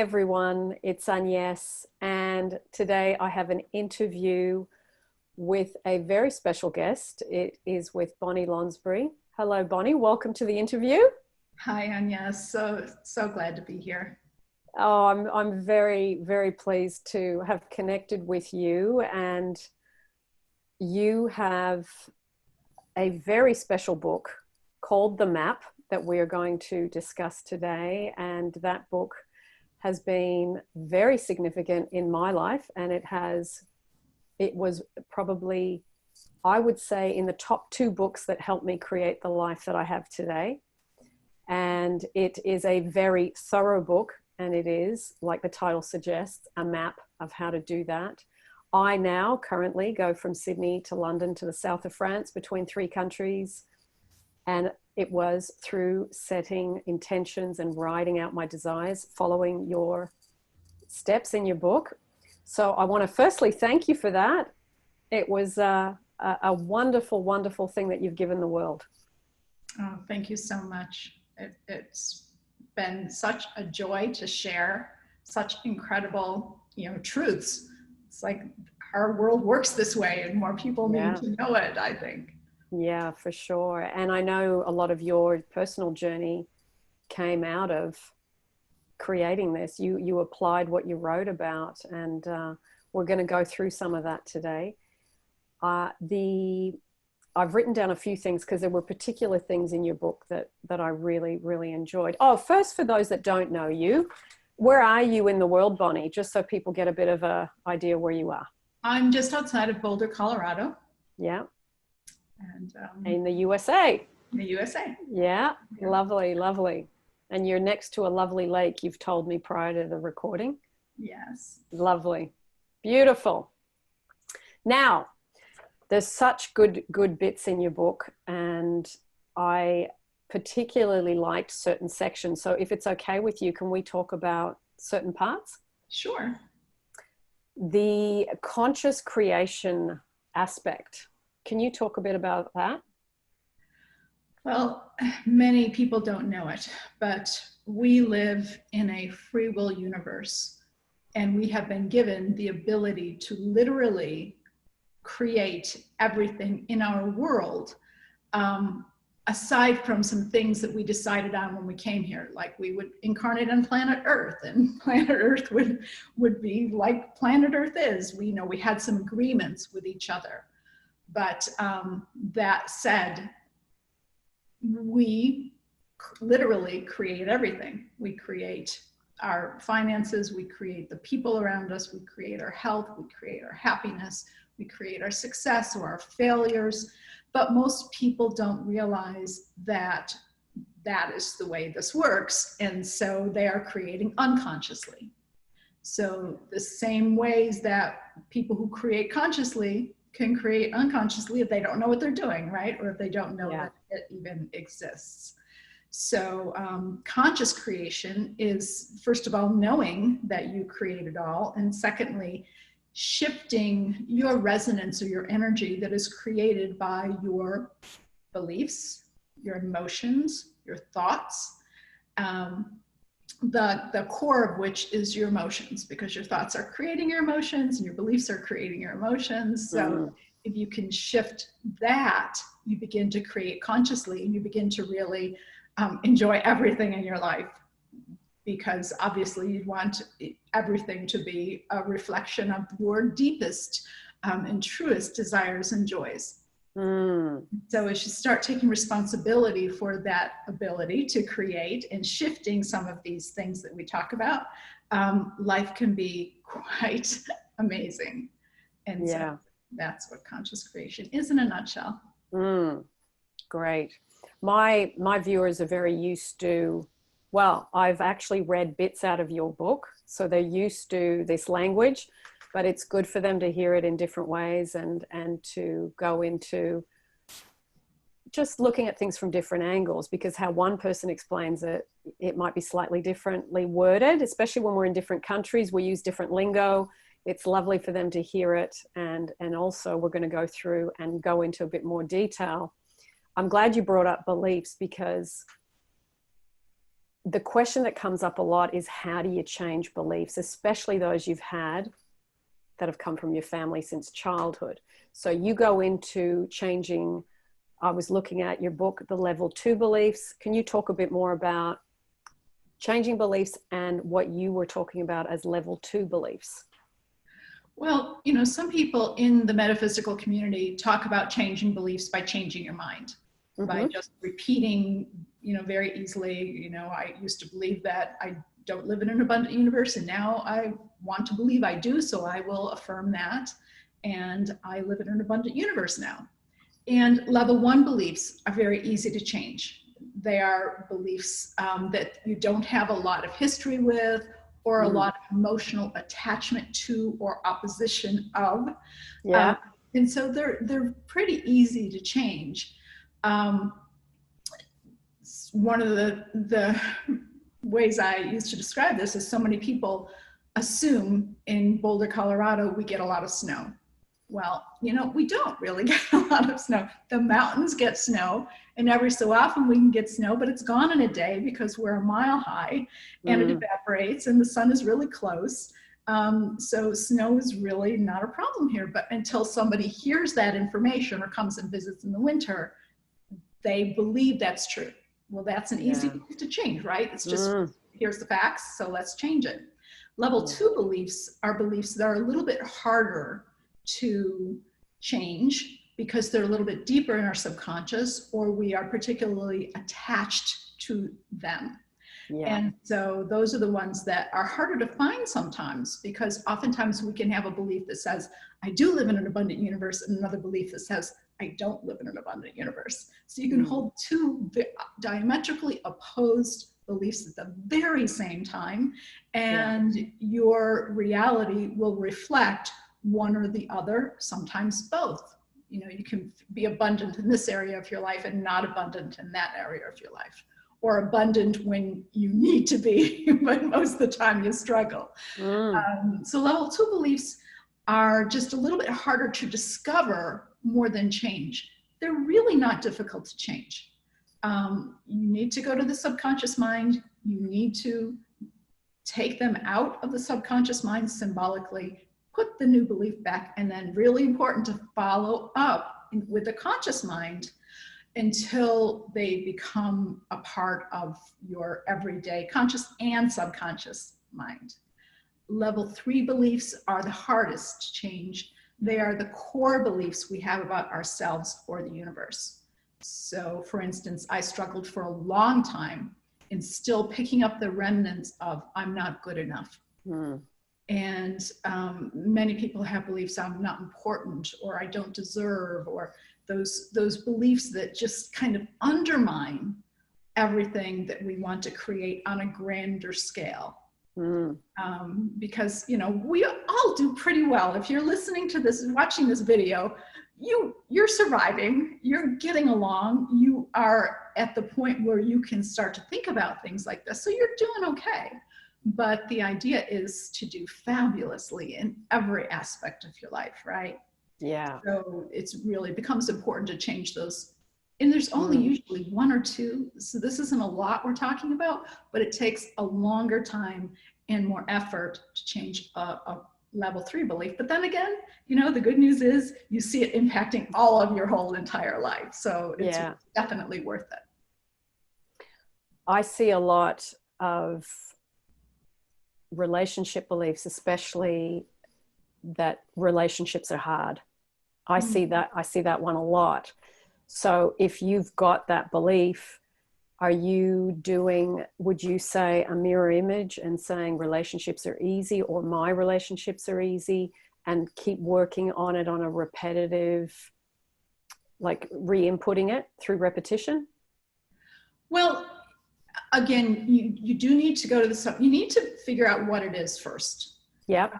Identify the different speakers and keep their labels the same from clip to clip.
Speaker 1: everyone, it's Agnes, and today I have an interview with a very special guest. It is with Boni Lonnsburry. Hello, Boni. Welcome to the interview.
Speaker 2: Hi, Agnes. So glad to be here.
Speaker 1: Oh, I'm very, very pleased to have connected with you, and you have a very special book called The Map that we are going to discuss today, and that book has been very significant in my life, and it was probably, I would say, in the top two books that helped me create the life that I have today. And it is a very thorough book, and it is, like the title suggests, a map of how to do that. I now currently go from Sydney to London to the south of France, between three countries, and it was through setting intentions and writing out my desires, following your steps in your book. So I want to firstly thank you for that. It was a wonderful, wonderful thing that you've given the world.
Speaker 2: Oh, thank you so much. It's been such a joy to share such incredible, truths. It's like our world works this way, and more people need to know it, I think.
Speaker 1: Yeah, for sure. And I know a lot of your personal journey came out of creating this. You applied what you wrote about, and we're going to go through some of that today. I've written down a few things because there were particular things in your book that I really, really enjoyed. Oh, first, for those that don't know you, where are you in the world, Boni? Just so people get a bit of an idea where you are.
Speaker 2: I'm just outside of Boulder, Colorado.
Speaker 1: Yeah.
Speaker 2: And
Speaker 1: in the USA.
Speaker 2: In the USA.
Speaker 1: Yeah, lovely, lovely. And you're next to a lovely lake, you've told me prior to the recording.
Speaker 2: Yes.
Speaker 1: Lovely. Beautiful. Now, there's such good bits in your book, and I particularly liked certain sections. So if it's okay with you, can we talk about certain parts?
Speaker 2: Sure.
Speaker 1: The conscious creation aspect. Can you talk a bit about that?
Speaker 2: Well, many people don't know it, but we live in a free will universe, and we have been given the ability to literally create everything in our world, aside from some things that we decided on when we came here. Like, we would incarnate on planet Earth, and planet Earth would be like planet Earth is. We had some agreements with each other. But that said, we literally create everything. We create our finances, we create the people around us, we create our health, we create our happiness, we create our success or our failures. But most people don't realize that that is the way this works. And so they are creating unconsciously. So the same ways that people who create consciously can create unconsciously if they don't know what they're doing, right? Or if they don't know that it even exists. So conscious creation is, first of all, knowing that you create it all. And secondly, shifting your resonance or your energy that is created by your beliefs, your emotions, your thoughts, the core of which is your emotions, because your thoughts are creating your emotions and your beliefs are creating your emotions. So if you can shift that, you begin to create consciously, and you begin to really enjoy everything in your life, because obviously you want everything to be a reflection of your deepest and truest desires and joys. So as you start taking responsibility for that ability to create and shifting some of these things that we talk about, life can be quite amazing. And so that's what conscious creation is in a nutshell.
Speaker 1: Great. My viewers are very used to, well, I've actually read bits out of your book, so they're used to this language, but it's good for them to hear it in different ways, and to go into just looking at things from different angles, because how one person explains it, it might be slightly differently worded, especially when we're in different countries. We use different lingo. It's lovely for them to hear it. And also we're going to go through and go into a bit more detail. I'm glad you brought up beliefs, because the question that comes up a lot is, how do you change beliefs, especially those you've had that have come from your family since childhood? So you go into changing, I was looking at your book, the level 2 beliefs. Can you talk a bit more about changing beliefs and what you were talking about as level 2 beliefs?
Speaker 2: Well, you know, some people in the metaphysical community talk about changing beliefs by changing your mind, by just repeating, you know, very easily, you know, I used to believe that I don't live in an abundant universe, and now I want to believe I do, so I will affirm that, and I live in an abundant universe now. And level 1 beliefs are very easy to change. They are beliefs that you don't have a lot of history with, or a lot of emotional attachment to, or opposition of.
Speaker 1: Yeah.
Speaker 2: And so they're pretty easy to change. One of the ways I used to describe this is, so many people assume in Boulder, Colorado, we get a lot of snow. Well, you know, we don't really get a lot of snow. The mountains get snow, and every so often we can get snow, but it's gone in a day because we're a mile high, and it evaporates, and the sun is really close. So snow is really not a problem here. But until somebody hears that information or comes and visits in the winter, they believe that's true. Well, that's an easy belief to change, right? It's just, here's the facts, so let's change it. Level 2 beliefs are beliefs that are a little bit harder to change because they're a little bit deeper in our subconscious, or we are particularly attached to them. And so those are the ones that are harder to find sometimes, because oftentimes we can have a belief that says, I do live in an abundant universe, and another belief that says, I don't live in an abundant universe. So you can hold two diametrically opposed beliefs at the very same time, and your reality will reflect one or the other, sometimes both. You know, you can be abundant in this area of your life and not abundant in that area of your life, or abundant when you need to be, but most of the time you struggle. So level 2 beliefs are just a little bit harder to discover more than change. They're really not difficult to change. You need to go to the subconscious mind. You need to take them out of the subconscious mind symbolically, put the new belief back, and then really important to follow up with the conscious mind until they become a part of your everyday conscious and subconscious mind. Level 3 beliefs are the hardest to change. They are the core beliefs we have about ourselves or the universe. So for instance, I struggled for a long time in still picking up the remnants of I'm not good enough. And many people have beliefs I'm not important, or I don't deserve, or those beliefs that just kind of undermine everything that we want to create on a grander scale. Because, you know, we all do pretty well. If you're listening to this and watching this video, you're surviving, you're getting along, you are at the point where you can start to think about things like this. So you're doing okay. But the idea is to do fabulously in every aspect of your life, right?
Speaker 1: Yeah.
Speaker 2: So it's really becomes important to change those. And there's only usually 1 or 2. So this isn't a lot we're talking about, but it takes a longer time and more effort to change a level 3 belief. But then again, you know, the good news is you see it impacting all of your whole entire life. So it's definitely worth it.
Speaker 1: I see a lot of relationship beliefs, especially that relationships are hard. I see that one a lot. So if you've got that belief, are you doing, would you say, a mirror image and saying relationships are easy, or my relationships are easy, and keep working on it on a repetitive, like re-inputting it through repetition?
Speaker 2: Well, again, you do need to go to you need to figure out what it is first.
Speaker 1: Yep.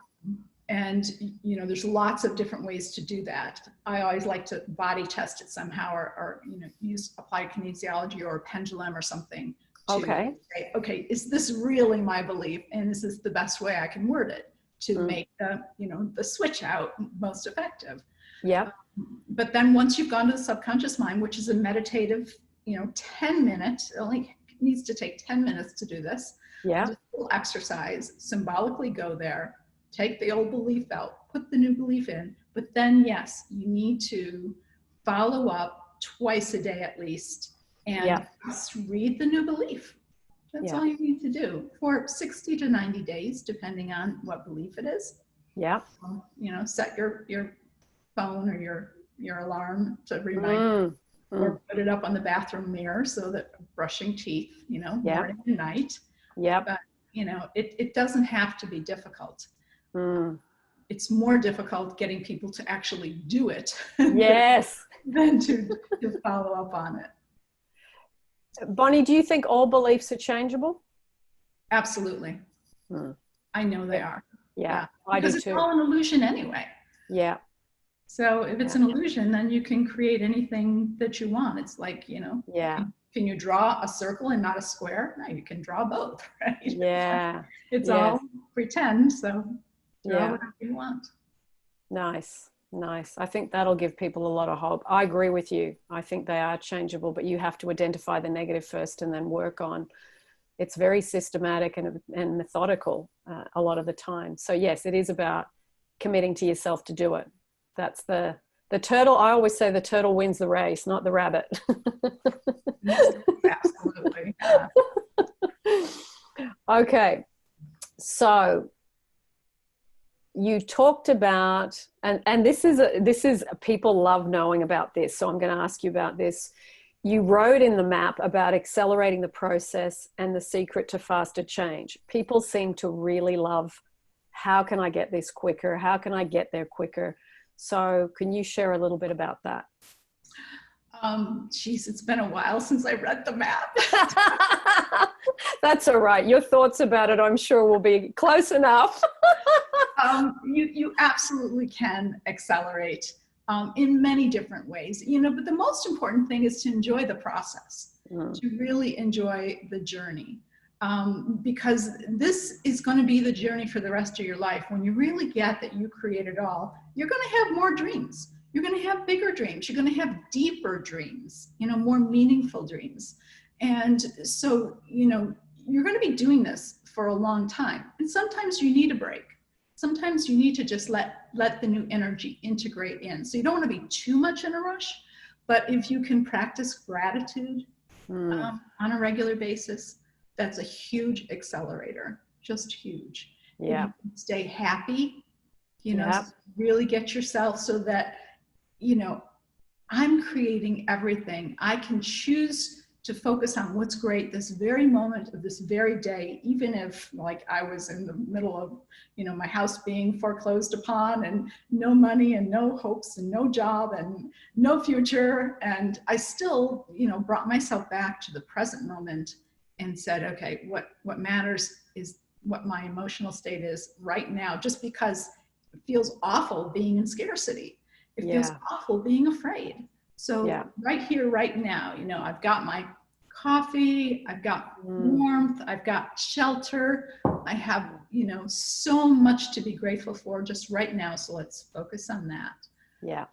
Speaker 2: And, you know, there's lots of different ways to do that. I always like to body test it somehow, or you know, use applied kinesiology or a pendulum or something. To say, okay, is this really my belief? And is this the best way I can word it to make the, you know, the switch out most effective?
Speaker 1: Yeah.
Speaker 2: But then once you've gone to the subconscious mind, which is a meditative, you know, 10 minutes, only needs to take 10 minutes to do this.
Speaker 1: Yeah.
Speaker 2: Just a little exercise, symbolically go there, take the old belief out, put the new belief in. But then, yes, you need to follow up twice a day at least, and just read the new belief. That's all you need to do for 60 to 90 days, depending on what belief it is.
Speaker 1: Yeah.
Speaker 2: You know, set your phone or your alarm to remind you, or put it up on the bathroom mirror so that brushing teeth, you know, morning and night.
Speaker 1: Yeah.
Speaker 2: But, you know, it doesn't have to be difficult. It's more difficult getting people to actually do it.
Speaker 1: Yes.
Speaker 2: than to follow up on it.
Speaker 1: Boni, do you think all beliefs are changeable?
Speaker 2: Absolutely. I know they are.
Speaker 1: Yeah, I do
Speaker 2: because
Speaker 1: too.
Speaker 2: It's all an illusion anyway.
Speaker 1: Yeah.
Speaker 2: So if it's an illusion, then you can create anything that you want. It's like, you know, can you draw a circle and not a square? No, you can draw both, right?
Speaker 1: Yeah.
Speaker 2: It's all pretend, so draw whatever you want.
Speaker 1: Nice. Nice. I think that'll give people a lot of hope. I agree with you. I think they are changeable, but you have to identify the negative first and then work on. It's very systematic and methodical a lot of the time. So yes, it is about committing to yourself to do it. That's the turtle. I always say the turtle wins the race, not the rabbit.
Speaker 2: Yes, absolutely.
Speaker 1: Okay. So you talked about, and this is people love knowing about this, so I'm going to ask you about this. You wrote in the map about accelerating the process and the secret to faster change. People seem to really love, how can I get this quicker? How can I get there quicker? So can you share a little bit about that?
Speaker 2: Geez, it's been a while since I read the map.
Speaker 1: That's all right. Your thoughts about it, I'm sure, will be close enough.
Speaker 2: You absolutely can accelerate in many different ways, you know, but the most important thing is to enjoy the process, to really enjoy the journey, because this is going to be the journey for the rest of your life. When you really get that you create it all, you're going to have more dreams. You're going to have bigger dreams. You're going to have deeper dreams, you know, more meaningful dreams. And so, you know, you're going to be doing this for a long time. And sometimes you need a break. Sometimes you need to just let the new energy integrate in. So you don't want to be too much in a rush, but if you can practice gratitude on a regular basis, that's a huge accelerator, just huge.
Speaker 1: Yeah.
Speaker 2: You can stay happy, you know, really get yourself so that, you know, I'm creating everything. I can choose to focus on what's great this very moment of this very day, even if, like, I was in the middle of, you know, my house being foreclosed upon and no money and no hopes and no job and no future. And I still, you know, brought myself back to the present moment and said, okay, what matters is what my emotional state is right now, just because it feels awful being in scarcity. It feels awful being afraid. So right here, right now, you know, I've got my coffee, I've got warmth, I've got shelter. I have, you know, so much to be grateful for just right now. So let's focus on that.
Speaker 1: Yeah.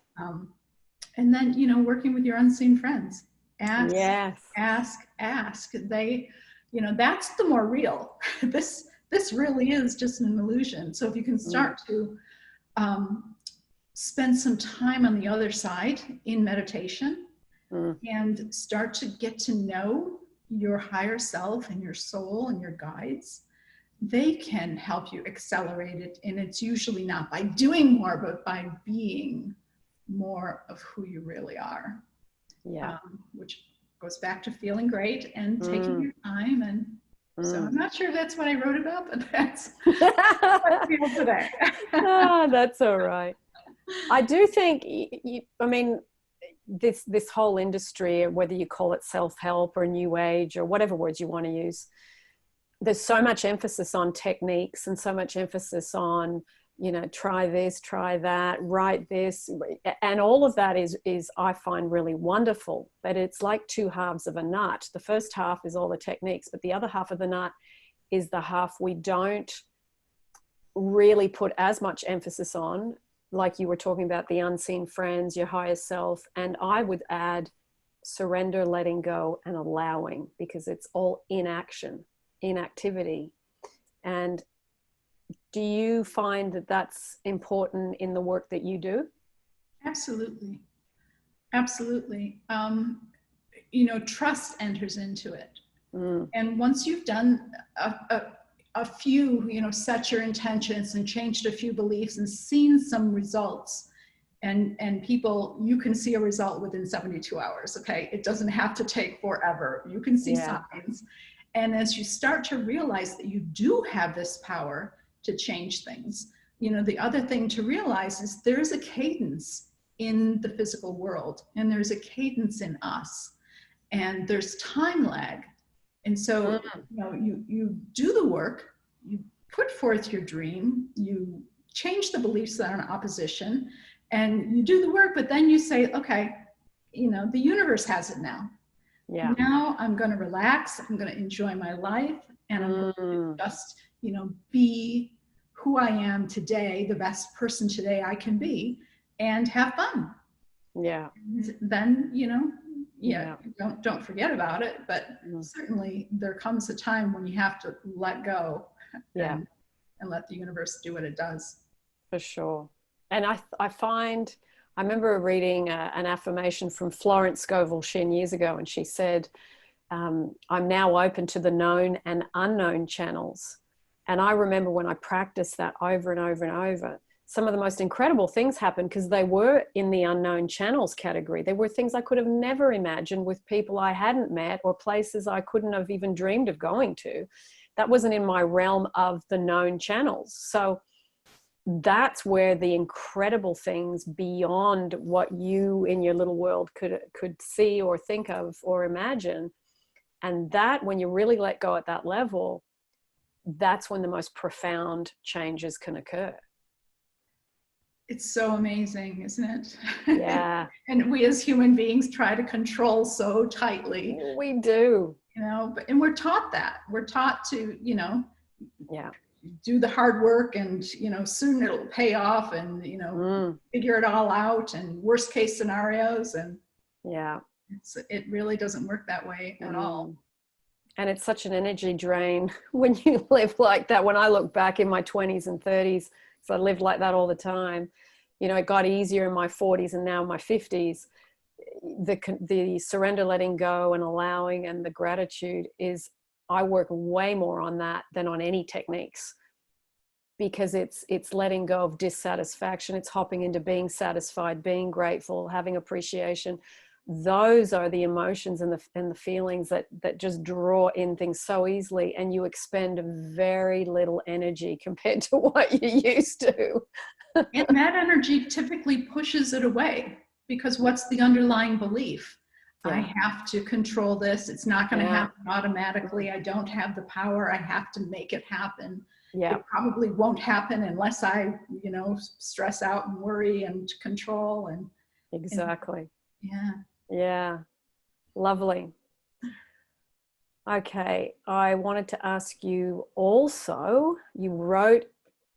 Speaker 2: And then, you know, working with your unseen friends. Ask. They, you know, that's the more real. This really is just an illusion. So if you can start to spend some time on the other side in meditation and start to get to know your higher self and your soul and your guides, they can help you accelerate it. And it's usually not by doing more, but by being more of who you really are. Yeah. Which goes back to feeling great and taking your time. And so I'm not sure that's what I wrote about, but that's what I feel today.
Speaker 1: That's all right. I do think, I mean, this whole industry, whether you call it self-help or new age or whatever words you want to use, there's so much emphasis on techniques and so much emphasis on, you know, try this, try that, write this. And all of that is I find really wonderful, but it's like two halves of a nut. The first half is all the techniques, but the other half of the nut is the half we don't really put as much emphasis on, like you were talking about, the unseen friends, your higher self. And I would add surrender, letting go, and allowing, because it's all inactivity. And do you find that that's important in the work that you do?
Speaker 2: Absolutely. Absolutely. Trust enters into it. And once you've done a few, set your intentions and changed a few beliefs and seen some results, and people, you can see a result within 72 hours. Okay. It doesn't have to take forever. You can see signs. And as you start to realize that you do have this power to change things, the other thing to realize is there's a cadence in the physical world, and there's a cadence in us, and there's time lag. And so, you do the work, you put forth your dream, you change the beliefs that are in opposition, and you do the work, but then you say, okay, the universe has it now. Yeah. Now I'm going to relax. I'm going to enjoy my life, and I'm going to just, be who I am today, the best person today I can be, and have fun. Yeah. And then, don't forget about it, but certainly there comes a time when you have to let go and let the universe do what it does.
Speaker 1: For sure. And I find, I remember reading an affirmation from Florence Scovel Shinn years ago, and she said, I'm now open to the known and unknown channels. And I remember when I practiced that over and over and over, some of the most incredible things happened because they were in the unknown channels category. They were things I could have never imagined, with people I hadn't met or places I couldn't have even dreamed of going to. That wasn't in my realm of the known channels. So that's where the incredible things beyond what you in your little world could see or think of or imagine. And that, when you really let go at that level, that's when the most profound changes can occur.
Speaker 2: It's so amazing, isn't it?
Speaker 1: Yeah.
Speaker 2: And we as human beings try to control so tightly.
Speaker 1: We do.
Speaker 2: And we're taught that. We're taught to, do the hard work, and, soon it'll pay off, and, figure it all out, and worst case scenarios. And it really doesn't work that way at all.
Speaker 1: And it's such an energy drain when you live like that. When I look back in my 20s and 30s, so I lived like that all the time. It got easier in my 40s, and now in my 50s, the surrender, letting go, and allowing, and the gratitude is, I work way more on that than on any techniques, because it's letting go of dissatisfaction. It's hopping into being satisfied, being grateful, having appreciation. Those are the emotions and the feelings that just draw in things so easily, and you expend very little energy compared to what you used to.
Speaker 2: And that energy typically pushes it away, because what's the underlying belief? I have to control this. It's not going to happen automatically. I don't have the power. I have to make it happen. It probably won't happen unless I, stress out and worry and control. And
Speaker 1: exactly. Yeah. Lovely. Okay. I wanted to ask you also, you wrote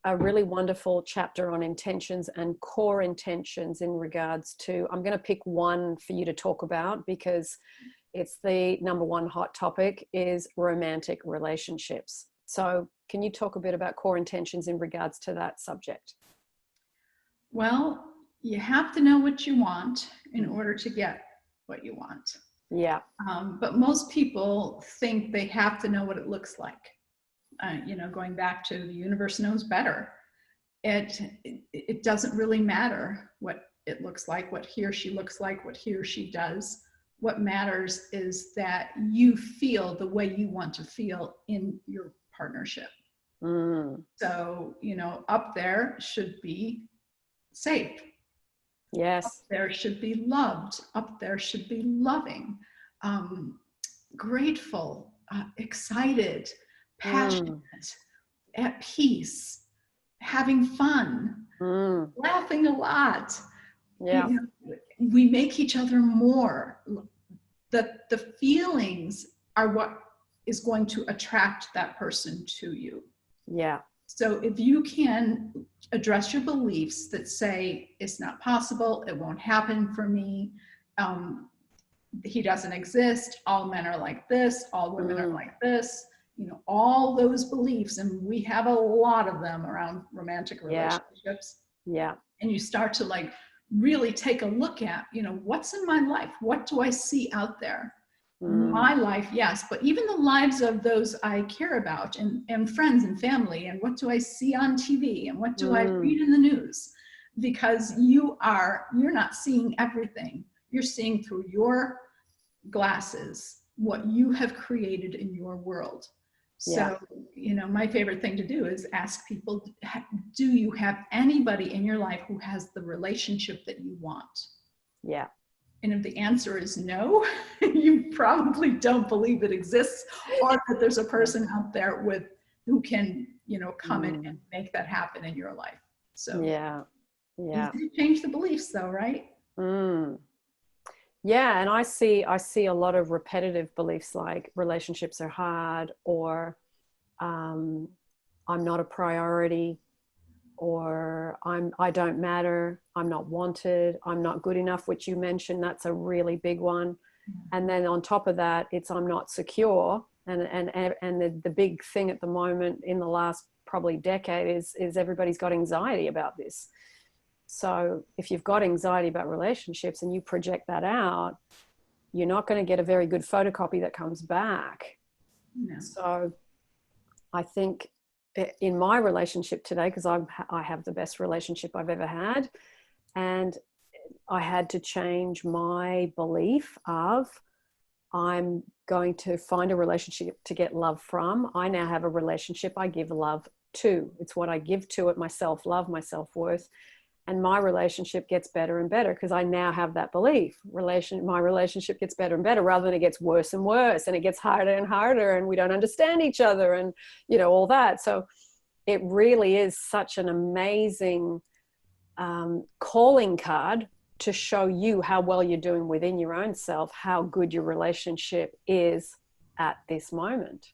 Speaker 1: a really wonderful chapter on intentions and core intentions in regards to, I'm going to pick one for you to talk about because it's the number one hot topic, is romantic relationships. So can you talk a bit about core intentions in regards to that subject?
Speaker 2: Well, you have to know what you want in order to get what you want.
Speaker 1: Yeah.
Speaker 2: But most people think they have to know what it looks like. Going back to the universe knows better. It doesn't really matter what it looks like, what he or she looks like, what he or she does. What matters is that you feel the way you want to feel in your partnership. So, up there should be safe.
Speaker 1: Yes.
Speaker 2: Up there should be loved. Up there should be loving, grateful, excited, passionate, at peace, having fun, laughing a lot.
Speaker 1: Yeah.
Speaker 2: We make each other more. The feelings are what is going to attract that person to you. Yeah. So if you can address your beliefs that say it's not possible, it won't happen for me, he doesn't exist, all men are like this, all women are like this, you know, all those beliefs. And we have a lot of them around romantic relationships.
Speaker 1: Yeah.
Speaker 2: And you start to like really take a look at, you know, what's in my life? What do I see out there? My life, yes, but even the lives of those I care about and friends and family, and what do I see on TV, and what do I read in the news? Because you're not seeing everything. You're seeing through your glasses what you have created in your world. So, you know, my favorite thing to do is ask people, do you have anybody in your life who has the relationship that you want?
Speaker 1: Yeah.
Speaker 2: And if the answer is no, you probably don't believe it exists, or that there's a person out there who can, you know, come in and make that happen in your life. So easy to change the beliefs though, right?
Speaker 1: Yeah, and I see a lot of repetitive beliefs like relationships are hard, or I'm not a priority, or I don't matter, I'm not wanted, I'm not good enough, which you mentioned. That's a really big one. And then on top of that, it's I'm not secure. And the big thing at the moment in the last probably decade is everybody's got anxiety about this. So if you've got anxiety about relationships and you project that out, you're not going to get a very good photocopy that comes back.
Speaker 2: No.
Speaker 1: So I think in my relationship today, because I have the best relationship I've ever had, and I had to change my belief of I'm going to find a relationship to get love from. I now have a relationship I give love to. It's what I give to it, my self-love, my self-worth. And my relationship gets better and better because I now have that belief. My relationship gets better and better rather than it gets worse and worse, and it gets harder and harder, and we don't understand each other, and, you know, all that. So it really is such an amazing calling card to show you how well you're doing within your own self, how good your relationship is at this moment.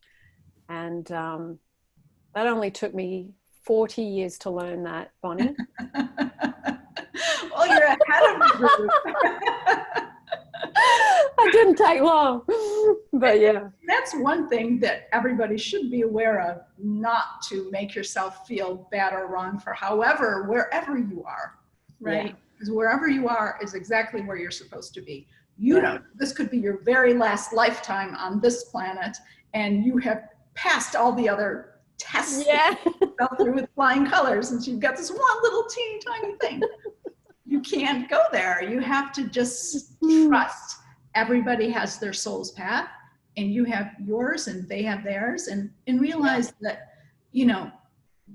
Speaker 1: And that only took me 40 years to learn that, Boni.
Speaker 2: Well, you're ahead of the group.
Speaker 1: It didn't take long, but yeah.
Speaker 2: That's one thing that everybody should be aware of, not to make yourself feel bad or wrong for wherever you are, right? Because wherever you are is exactly where you're supposed to be. You don't, this could be your very last lifetime on this planet, and you have passed all the other tests fell through with flying colors, and you've got this one little teeny tiny thing. You can't go there. You have to just trust everybody has their soul's path, and you have yours and they have theirs, and realize that, you know,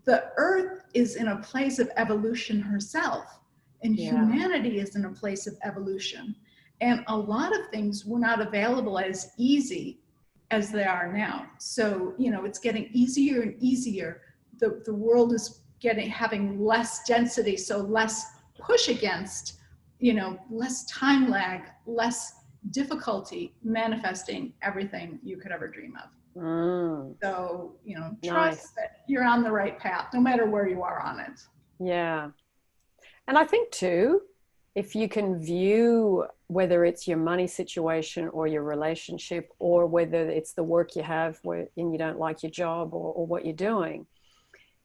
Speaker 2: the earth is in a place of evolution herself, and humanity is in a place of evolution. And a lot of things were not available as easy as they are now. So, you know, it's getting easier and easier. The world is having less density, so less push against, you know, less time lag, less difficulty manifesting everything you could ever dream of. So, you know, trust that you're on the right path, no matter where you are on it.
Speaker 1: Yeah. And I think too, if you can view whether it's your money situation or your relationship, or whether it's the work you have and you don't like your job or what you're doing,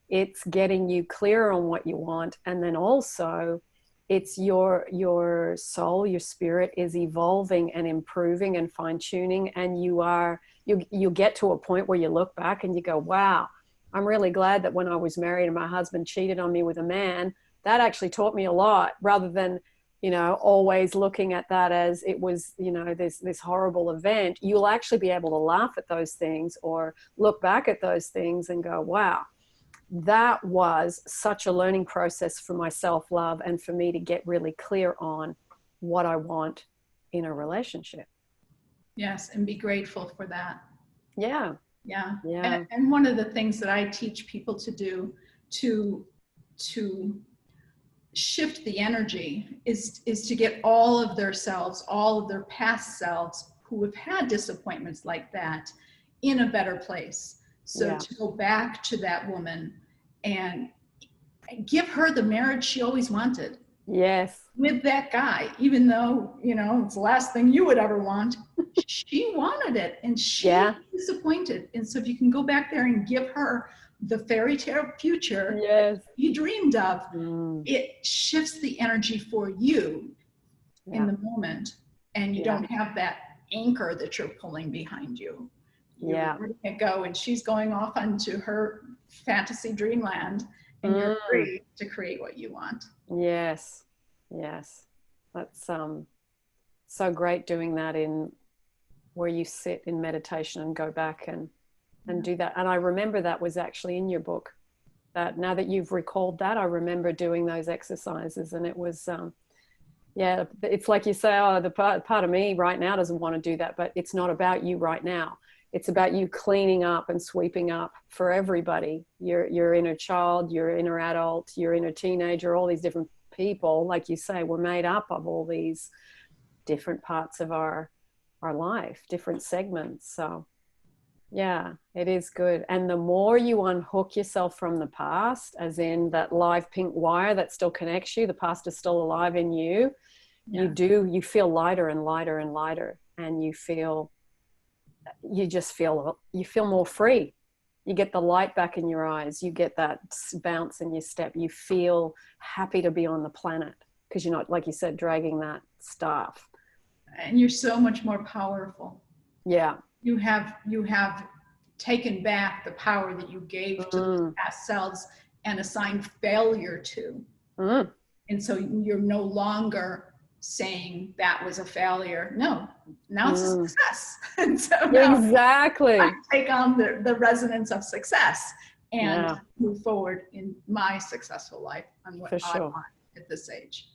Speaker 1: it's getting you clear on what you want. And then also it's your soul, your spirit is evolving and improving and fine tuning. And you get to a point where you look back and you go, wow, I'm really glad that when I was married and my husband cheated on me with a man, that actually taught me a lot, rather than, you know, always looking at that as it was, you know, this horrible event. You'll actually be able to laugh at those things or look back at those things and go, wow, that was such a learning process for my self-love and for me to get really clear on what I want in a relationship.
Speaker 2: Yes, and be grateful for that.
Speaker 1: Yeah.
Speaker 2: And one of the things that I teach people to do to shift the energy is to get all of their selves, all of their past selves who have had disappointments like that, in a better place. So to go back to that woman and give her the marriage she always wanted.
Speaker 1: Yes.
Speaker 2: with that guy, even though, you know, it's the last thing you would ever want. She wanted it, and she
Speaker 1: Yeah.
Speaker 2: was disappointed. And so if you can go back there and give her the fairy tale future
Speaker 1: Yes.
Speaker 2: you dreamed of,
Speaker 1: Mm.
Speaker 2: it shifts the energy for you in
Speaker 1: Yeah.
Speaker 2: the moment, and you
Speaker 1: Yeah.
Speaker 2: don't have that anchor that you're pulling behind you. You're
Speaker 1: Yeah.
Speaker 2: letting it go, and she's going off onto her fantasy dreamland, and you're free to create what you want.
Speaker 1: Yes. Yes. That's so great doing that in where you sit in meditation and go back and do that. And I remember that was actually in your book. That now that you've recalled that, I remember doing those exercises, and it was yeah, it's like you say, oh, the part of me right now doesn't want to do that, but it's not about you right now. It's about you cleaning up and sweeping up for everybody. Your inner child, your inner adult, your inner teenager, all these different people, like you say, we're made up of all these different parts of our life, different segments. So yeah, it is good. And the more you unhook yourself from the past, as in that live pink wire that still connects you, the past is still alive in you,
Speaker 2: Yeah.
Speaker 1: you feel lighter and lighter and lighter, and you feel more free. You get the light back in your eyes, you get that bounce in your step, you feel happy to be on the planet because you're not, like you said, dragging that stuff.
Speaker 2: And you're so much more powerful.
Speaker 1: Yeah.
Speaker 2: You have taken back the power that you gave to those past selves and assigned failure to. And so you're no longer saying that was a failure. No, now it's a success. And so now
Speaker 1: Exactly.
Speaker 2: I take on the resonance of success and
Speaker 1: Yeah.
Speaker 2: move forward in my successful life on what I want at this age.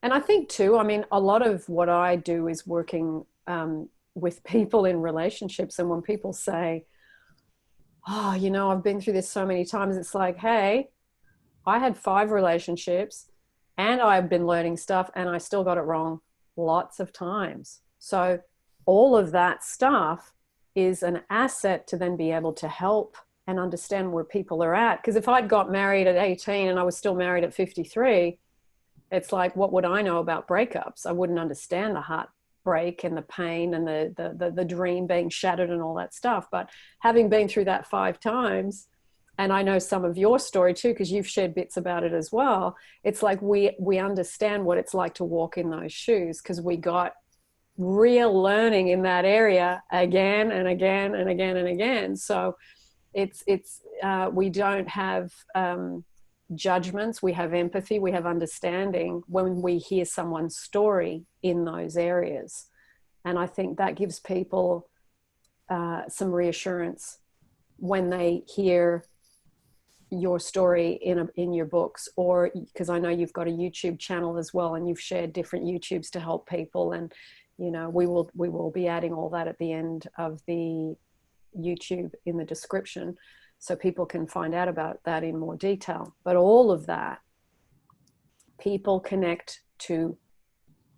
Speaker 1: And I think too, I mean, a lot of what I do is working with people in relationships. And when people say, oh, you know, I've been through this so many times, it's like, hey, I had 5 relationships and I've been learning stuff and I still got it wrong lots of times. So all of that stuff is an asset to then be able to help and understand where people are at. Because if I'd got married at 18 and I was still married at 53, it's like, what would I know about breakups? I wouldn't understand the heartbreak and the pain and the dream being shattered and all that stuff. But having been through that 5 times, and I know some of your story too, because you've shared bits about it as well, it's like we understand what it's like to walk in those shoes, because we got real learning in that area again and again and again and again. So it's we don't have judgments, we have empathy, we have understanding when we hear someone's story in those areas. And I think that gives people some reassurance when they hear your story in your books, or because I know you've got a YouTube channel as well, and you've shared different YouTubes to help people. And you know, we will be adding all that at the end of the YouTube in the description, so people can find out about that in more detail. But all of that, people connect to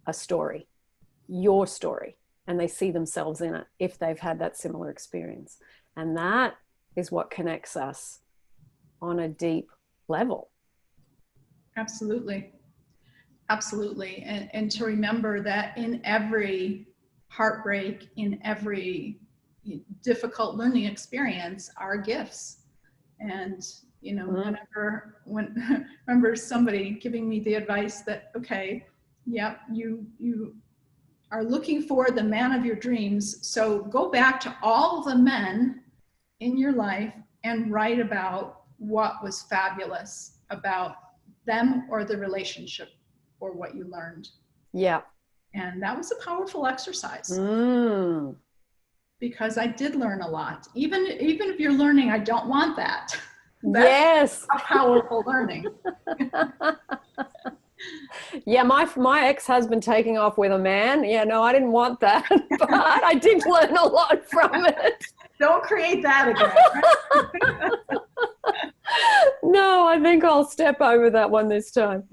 Speaker 1: a story, your story, and they see themselves in it if they've had that similar experience. And that is what connects us on a deep level.
Speaker 2: Absolutely. Absolutely. And to remember that in every heartbreak, in every difficult learning experience, are gifts. And, you know, remember somebody giving me the advice that, okay, yep, you are looking for the man of your dreams. So go back to all the men in your life and write about what was fabulous about them or the relationship or what you learned.
Speaker 1: Yeah.
Speaker 2: And that was a powerful exercise. Because I did learn a lot. Even if you're learning, I don't want that. That's a powerful learning.
Speaker 1: Yeah, my ex-husband taking off with a man. Yeah, no, I didn't want that, but I did learn a lot from it.
Speaker 2: Don't create that again.
Speaker 1: No, I think I'll step over that one this time.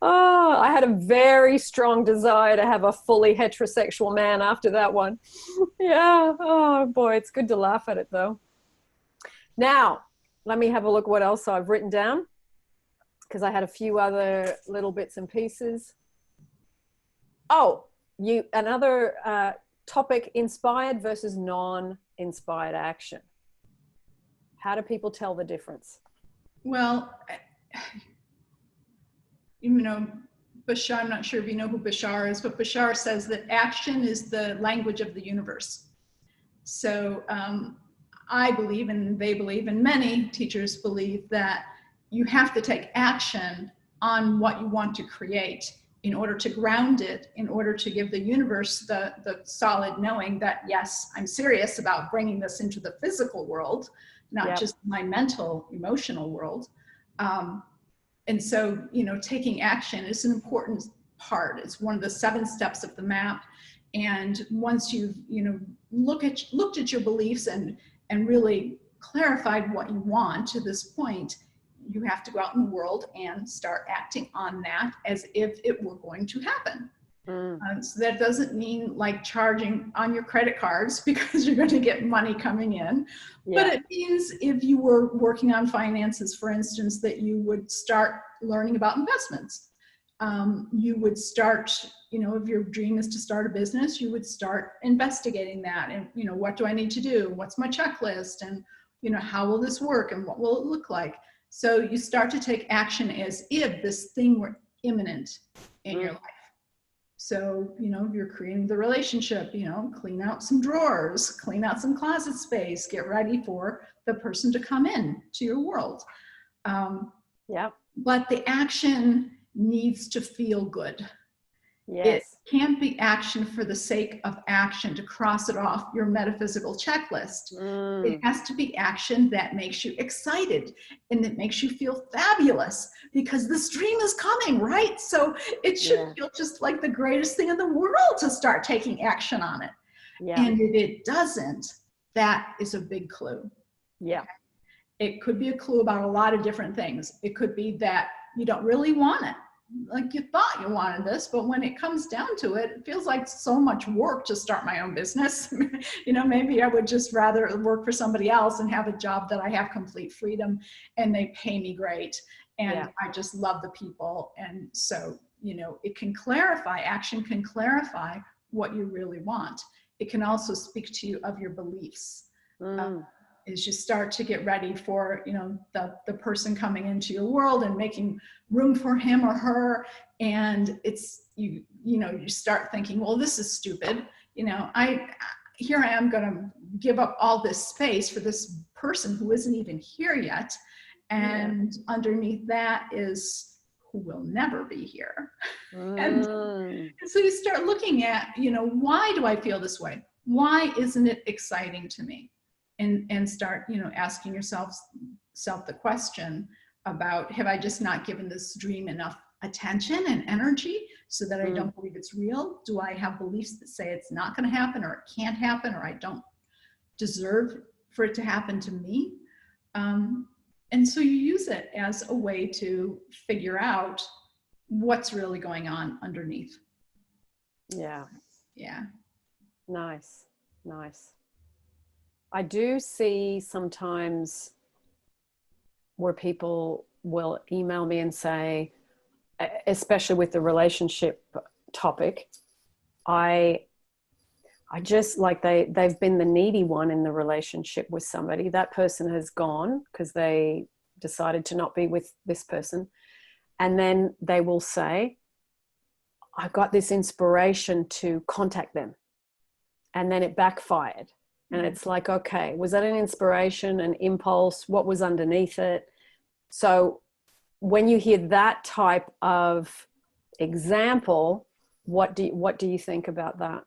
Speaker 1: Oh, I had a very strong desire to have a fully heterosexual man after that one. Yeah. Oh boy, it's good to laugh at it though. Now, let me have a look what else I've written down. because I had a few other little bits and pieces. Oh, another topic, inspired versus non-inspired action. How do people tell the difference?
Speaker 2: Well, you know, Bashar, I'm not sure if you know who Bashar is, but Bashar says that action is the language of the universe. So I believe, and they believe, and many teachers believe, that you have to take action on what you want to create in order to ground it, in order to give the universe the solid knowing that, yes, I'm serious about bringing this into the physical world, not just my mental, emotional world. And so, you know, taking action is an important part. It's one of the 7 steps of the map. And once you've, you know, looked at your beliefs and really clarified what you want to this point, you have to go out in the world and start acting on that as if it were going to happen. So that doesn't mean like charging on your credit cards because you're going to get money coming in. But it means if you were working on finances, for instance, that you would start learning about investments. You would start, you know, if your dream is to start a business, you would start investigating that. And, you know, what do I need to do? What's my checklist? And, you know, how will this work? And what will it look like? So you start to take action as if this thing were imminent in your life. So, you know, if you're creating the relationship, you know, clean out some drawers, clean out some closet space, get ready for the person to come in to your world. But the action needs to feel good. It can't be action for the sake of action, to cross it off your metaphysical checklist. It has to be action that makes you excited and that makes you feel fabulous, because this dream is coming, right? So it should feel just like the greatest thing in the world to start taking action on it. And if it doesn't, that is a big clue. It could be a clue about a lot of different things. It could be that you don't really want it. Like you thought you wanted this, but when it comes down to it, it feels like so much work to start my own business. You know, maybe I would just rather work for somebody else and have a job that I have complete freedom and they pay me great. And I just love the people. And so, you know, it can clarify, action can clarify what you really want. It can also speak to you of your beliefs. As you start to get ready for, you know, the person coming into your world and making room for him or her. And it's, you know, you start thinking, well, this is stupid. You know, here I am going to give up all this space for this person who isn't even here yet. And underneath that is who will never be here. And so you start looking at, you know, why do I feel this way? Why isn't it exciting to me? And start, you know, asking yourself the question about, have I just not given this dream enough attention and energy so that I don't believe it's real? Do I have beliefs that say it's not going to happen, or it can't happen, or I don't deserve for it to happen to me? And so you use it as a way to figure out what's really going on underneath.
Speaker 1: Nice. I do see sometimes where people will email me and say, especially with the relationship topic, I just like they've been the needy one in the relationship with somebody. That person has gone because they decided to not be with this person. And then they will say, I got this inspiration to contact them. And then it backfired. And it's like, okay, was that an inspiration, an impulse? What was underneath it? So when you hear that type of example, what do you think about that?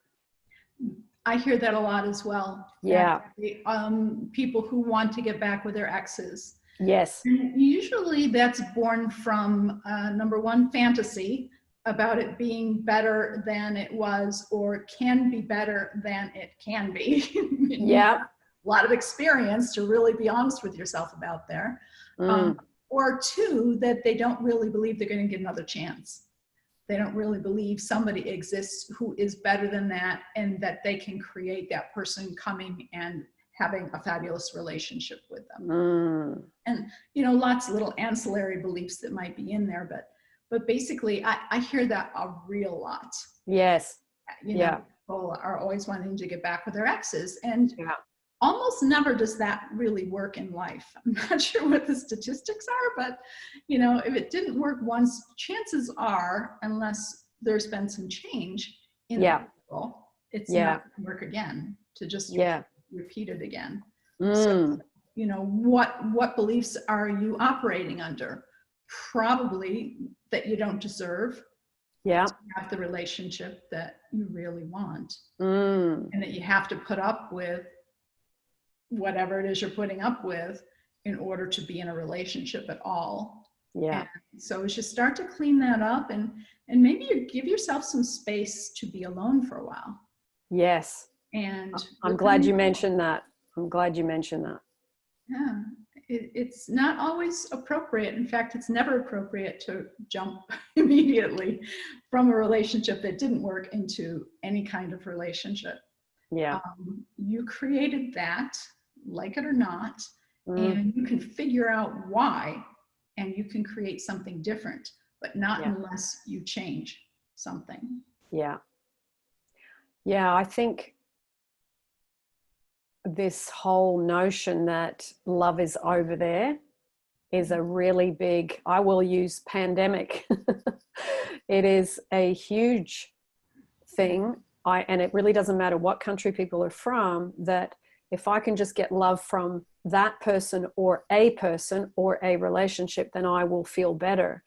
Speaker 2: I hear that a lot as well. People who want to get back with their exes. And usually that's born from number one, fantasy about it being better than it was, or can be better than it can be. A lot of experience to really be honest with yourself about there. Or two, that they don't really believe they're going to get another chance. They don't really believe somebody exists who is better than that, and that they can create that person coming and having a fabulous relationship with them. And, lots of little ancillary beliefs that might be in there, but basically I hear that a real lot.
Speaker 1: Yes.
Speaker 2: People are always wanting to get back with their exes, and
Speaker 1: Yeah.
Speaker 2: almost never does that really work in life. I'm not sure what the statistics are, but if it didn't work once, chances are, unless there's been some change in the people, it's not going to work again, to just repeat it again. So, what beliefs are you operating under? Probably that you don't deserve to have the relationship that you really want, and that you have to put up with whatever it is you're putting up with in order to be in a relationship at all. And so as you start to clean that up, and maybe you give yourself some space to be alone for a while.
Speaker 1: Yes.
Speaker 2: And
Speaker 1: I'm glad you mentioned that.
Speaker 2: Yeah. It's not always appropriate. In fact, it's never appropriate to jump immediately from a relationship that didn't work into any kind of relationship.
Speaker 1: Yeah.
Speaker 2: You created that, like it or not, and you can figure out why, and you can create something different, but not unless you change something. Yeah,
Speaker 1: I think this whole notion that love is over there is a really big, I will use pandemic. It is a huge thing. And it really doesn't matter what country people are from, that if I can just get love from that person or a relationship, then I will feel better.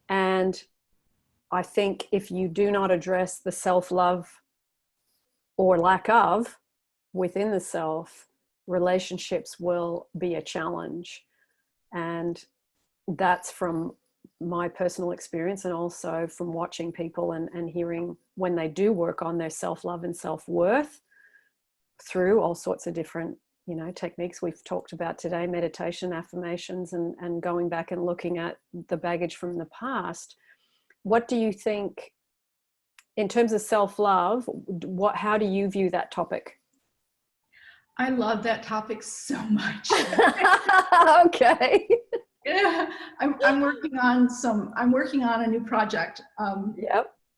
Speaker 1: And I think if you do not address the self-love or lack of within the self, relationships will be a challenge. And that's from my personal experience, and also from watching people and hearing when they do work on their self-love and self-worth through all sorts of different, techniques we've talked about today, meditation, affirmations, and going back and looking at the baggage from the past. What do you think in terms of self-love? How do you view that topic?
Speaker 2: I love that topic so much.
Speaker 1: Okay.
Speaker 2: Yeah, I'm working on a new project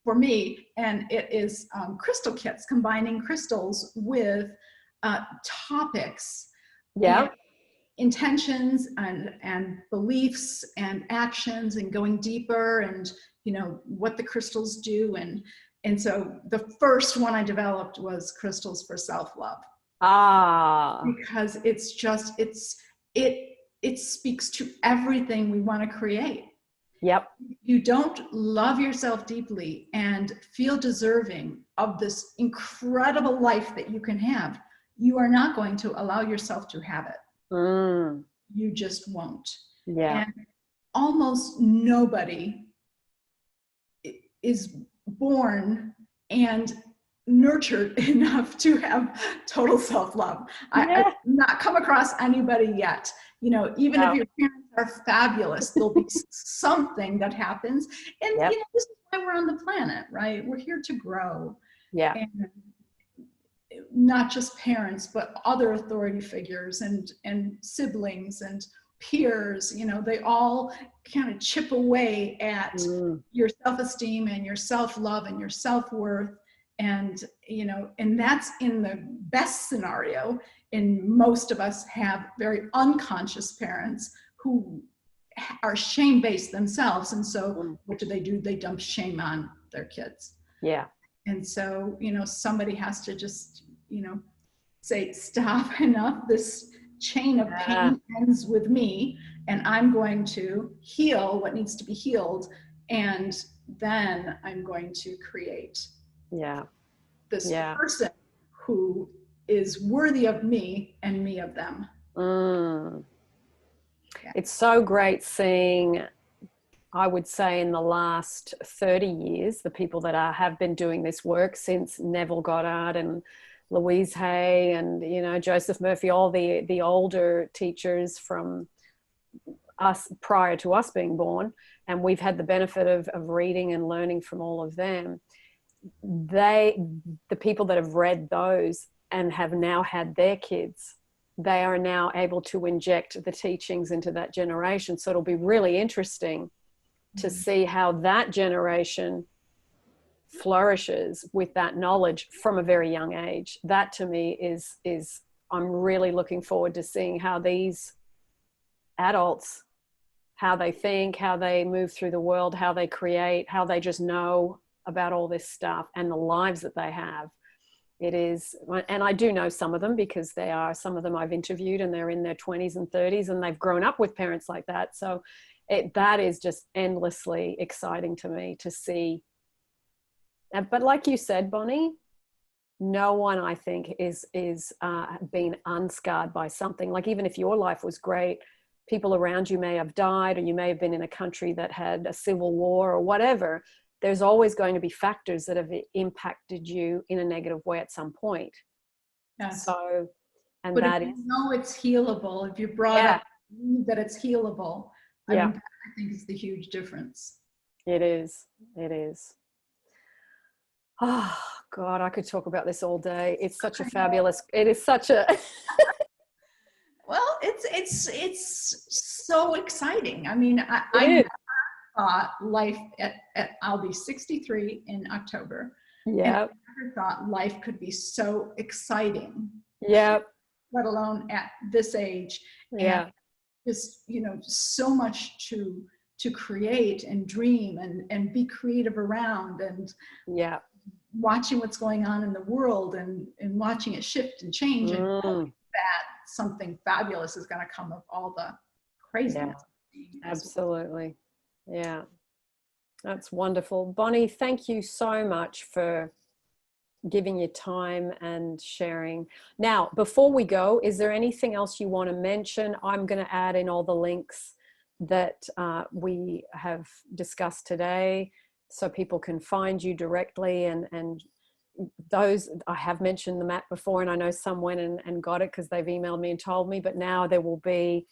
Speaker 2: for me, and it is crystal kits, combining crystals with topics, and intentions and beliefs and actions, and going deeper, and what the crystals do, and so the first one I developed was crystals for self-love. Because it's just it speaks to everything we want to create. You don't love yourself deeply and feel deserving of this incredible life that you can have, you are not going to allow yourself to have it. You just won't. And almost nobody is born and nurtured enough to have total self-love. I've not come across anybody yet. Even if your parents are fabulous, there'll be something that happens. And this is why we're on the planet, right? We're here to grow. And not just parents, but other authority figures and siblings and peers, they all kind of chip away at your self-esteem and your self-love and your self-worth. And, and that's in the best scenario. And most of us have very unconscious parents who are shame-based themselves. And so what do? They dump shame on their kids. And so, somebody has to just, say, stop, enough. This chain of pain ends with me, and I'm going to heal what needs to be healed. And then I'm going to create this person who is worthy of me and me of them.
Speaker 1: It's so great seeing, I would say, in the last 30 years, the people that have been doing this work since Neville Goddard and Louise Hay and, Joseph Murphy, all the older teachers from us prior to us being born. And we've had the benefit of reading and learning from all of them. The people that have read those and have now had their kids they are now able to inject the teachings into that generation. So it'll be really interesting to see how that generation flourishes with that knowledge from a very young age. That to me is I'm really looking forward to seeing how these adults, how they think, how they move through the world, how they create, how they just know about all this stuff and the lives that they have. It is, and I do know some of them because some of them I've interviewed and they're in their 20s and 30s and they've grown up with parents like that. So that is just endlessly exciting to me to see. But like you said, Boni, no one I think is been unscarred by something. Like even if your life was great, people around you may have died, or you may have been in a country that had a civil war or whatever. There's always going to be factors that have impacted you in a negative way at some point.
Speaker 2: Yes.
Speaker 1: So, and
Speaker 2: but
Speaker 1: that
Speaker 2: if
Speaker 1: is,
Speaker 2: you know it's healable, if you brought up that it's healable, I mean, that, I think is the huge difference.
Speaker 1: It is. It is. Oh God, I could talk about this all day. It's such a fabulous, it is such a
Speaker 2: well, it's so exciting. I mean, I thought life I'll be 63 in October.
Speaker 1: Yeah.
Speaker 2: And I never thought life could be so exciting.
Speaker 1: Yeah.
Speaker 2: Let alone at this age.
Speaker 1: Yeah.
Speaker 2: And just, so much to create and dream and be creative around, and watching what's going on in the world and watching it shift and change, and that something fabulous is going to come of all the craziness.
Speaker 1: Yeah, absolutely. Yeah, that's wonderful. Boni, thank you so much for giving your time and sharing. Now, before we go, is there anything else you want to mention? I'm going to add in all the links that we have discussed today so people can find you directly, and those, I have mentioned the map before, and I know some went and got it because they've emailed me and told me, but now there will be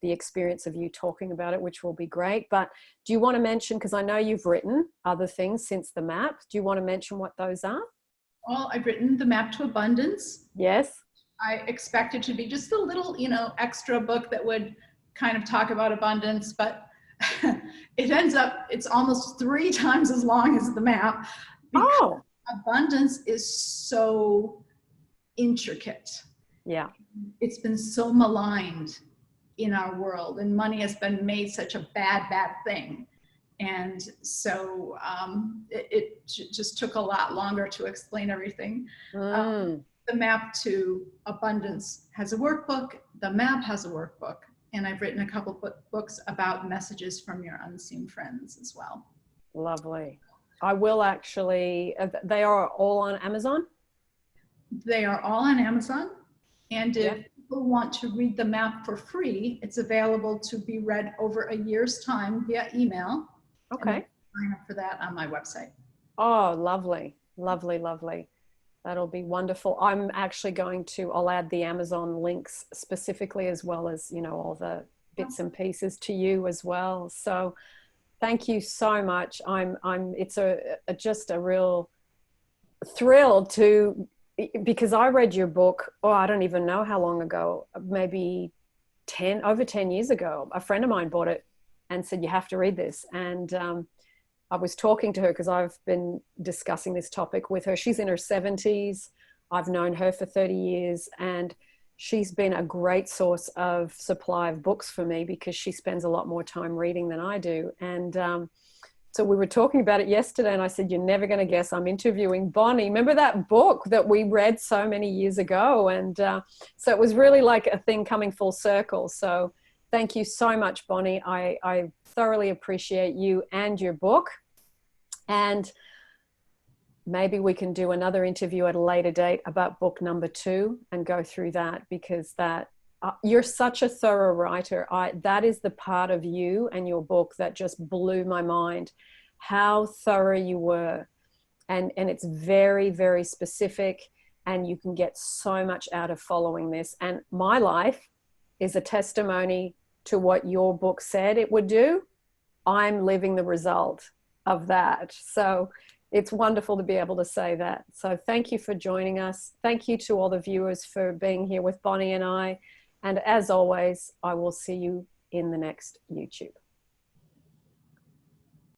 Speaker 1: the experience of you talking about it, which will be great. But do you want to mention, because I know you've written other things since the map, do you want to mention what those are?
Speaker 2: Well, I've written the Map to Abundance.
Speaker 1: Yes.
Speaker 2: I expect it to be just a little, extra book that would kind of talk about abundance, but it ends up, it's almost 3 times as long as the map.
Speaker 1: Oh.
Speaker 2: Abundance is so intricate.
Speaker 1: Yeah.
Speaker 2: It's been so maligned in our world, and money has been made such a bad thing. And so it just took a lot longer to explain everything. The Map to Abundance has a workbook. The map has a workbook. And I've written a couple books about messages from your unseen friends as well.
Speaker 1: Lovely. I will actually, they are all on Amazon?
Speaker 2: They are all on Amazon. And if people want to read the map for free, it's available to be read over a year's time via email.
Speaker 1: Okay.
Speaker 2: Sign up for that on my website.
Speaker 1: Oh, lovely. Lovely, lovely. That'll be wonderful. I'm actually I'll add the Amazon links specifically, as well as, all the bits and pieces to you as well. So thank you so much. It's just a real thrill because I read your book, I don't even know how long ago, maybe over 10 years ago. A friend of mine bought it and said, you have to read this. And I was talking to her because I've been discussing this topic with her. She's in her 70s. I've known her for 30 years, and she's been a great source of supply of books for me because she spends a lot more time reading than I do. And so we were talking about it yesterday, and I said, you're never going to guess I'm interviewing Boni. Remember that book that we read so many years ago? And so it was really like a thing coming full circle. So thank you so much, Boni. I thoroughly appreciate you and your book. And maybe we can do another interview at a later date about book number 2 and go through that, because you're such a thorough writer. That is the part of you and your book that just blew my mind, how thorough you were. And it's very, very specific, and you can get so much out of following this. And my life is a testimony to what your book said it would do. I'm living the result of that. So It's wonderful to be able to say that. So thank you for joining us. Thank you to all the viewers for being here with Boni and I. And as always, I will see you in the next YouTube.